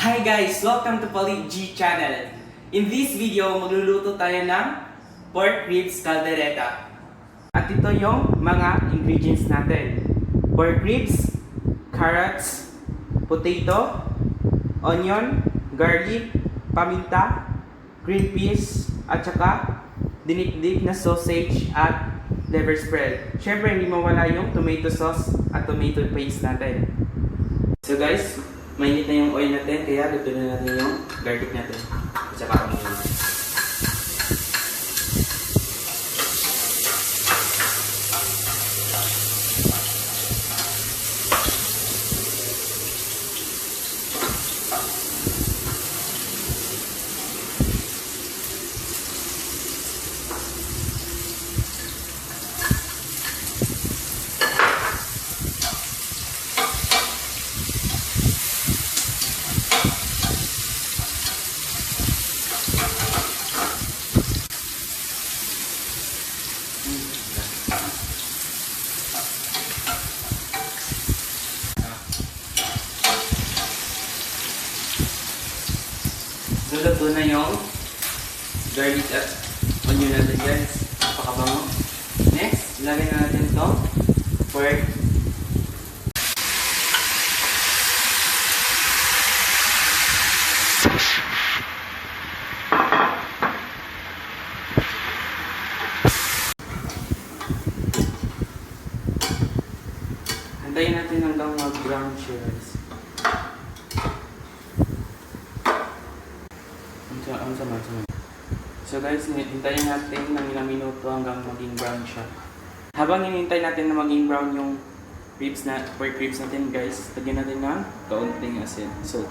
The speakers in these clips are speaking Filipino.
Hi guys! Welcome to Pali channel. In this video, magluluto tayo ng pork ribs kaldereta. At ito yung mga ingredients natin. Pork ribs, carrots, potato, onion, garlic, paminta, green peas, at saka dinikdik na sausage at liver spread. Syempre, hindi mawala yung tomato sauce at tomato paste natin. So guys, mainit na yung oil natin, kaya luto na natin yung garlic natin. At saka onion. Luto na yung garlic at onion natin guys. Napakabango. Next, ilagay na natin ito pork. Antayin natin hanggang mag-brown siya guys. So guys, hintayin natin ng ilang minuto hanggang maging brown siya. Habang hinihintay natin na maging brown yung pork ribs natin guys, lagyan natin ng kaunting asin. So,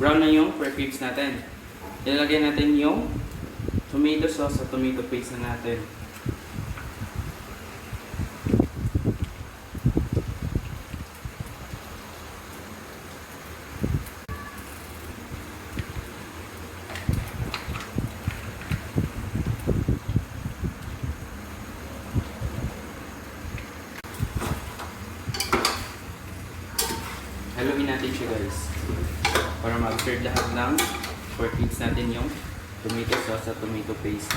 brown na yung pork ribs natin. Ilalagay natin yung tomato sauce at tomato paste na natin. Haluin natin siya guys para mag-serve lahat ng pork ribs natin yung tomato sauce at tomato paste.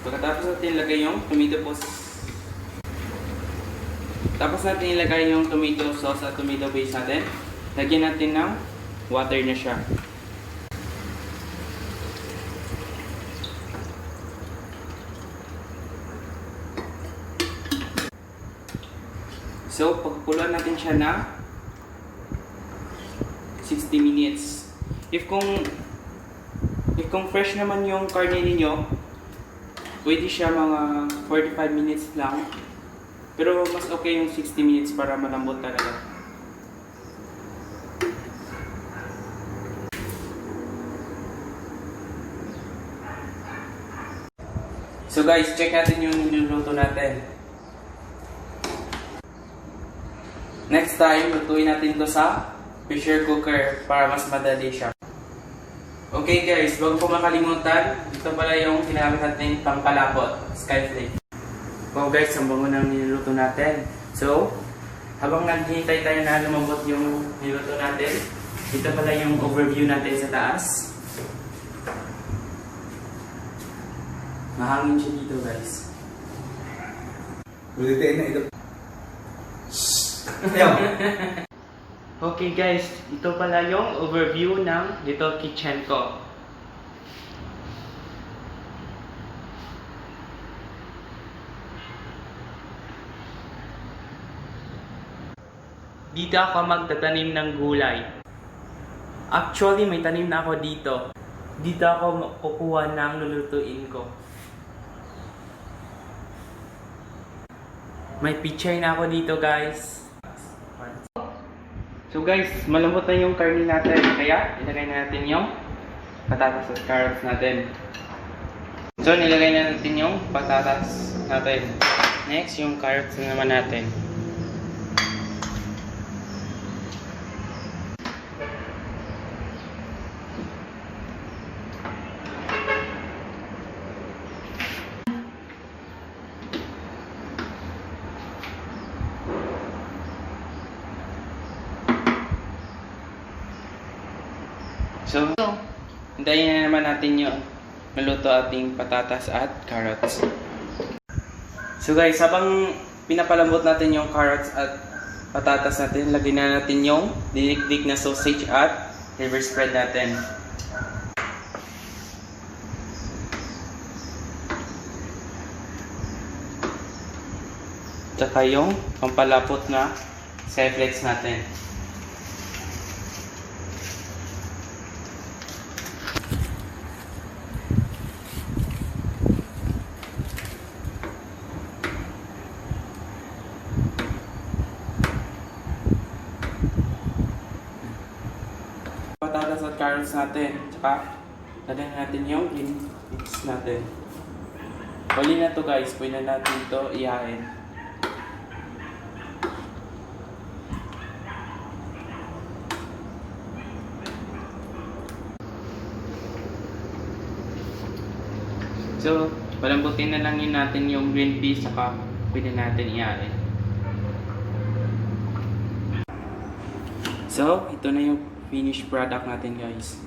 Pagkatapos natin ilagay yung tomato sauce at tomato paste natin, lagyan natin ng water na siya. So, pagkuluan natin siya na 60 minutes. If kung fresh naman yung karne ninyo, pwede siya mga 45 minutes lang. Pero mas okay yung 60 minutes para malambot talaga. So guys, check natin yung niluluto natin. Next time, lutuin natin to sa pressure cooker para mas madali siya. Okay guys, huwag po makalimutan, ito pala yung ginamit natin pangpalapot, skyflake. Wow guys, ang bango ng niluluto natin. So, habang naghihintay tayo na lumambot yung niluluto natin, ito pala yung overview natin sa taas. Mahangin siya dito guys. Ulitin na ito. Okay guys, ito pala yung overview ng little kitchen ko. Dito ako magtatanim ng gulay. Actually, may tanim na ako dito. Dito ako kukuha ng lulutuin ko. May picture na ako dito guys. So guys, malambot na yung karne natin, kaya ilagay na natin yung patatas at carrots natin. So, nilagay na natin yung patatas natin. Next, yung carrots na naman natin. So, hintayin na naman natin yung maluto ating patatas at carrots. So guys, habang pinapalambot natin yung carrots at patatas natin, lagyan na natin yung dinikdik na sausage at liver spread natin. Tsaka yung pampalapot na skyflex natin. Patatas at carrots natin, tsaka lagyan natin yung green beans natin. Huli na to guys, pwede na natin ito ihain. So, palambutin na lang yun natin yung green peas, tsaka pwede natin ihain. So, ito na yung finished product natin guys.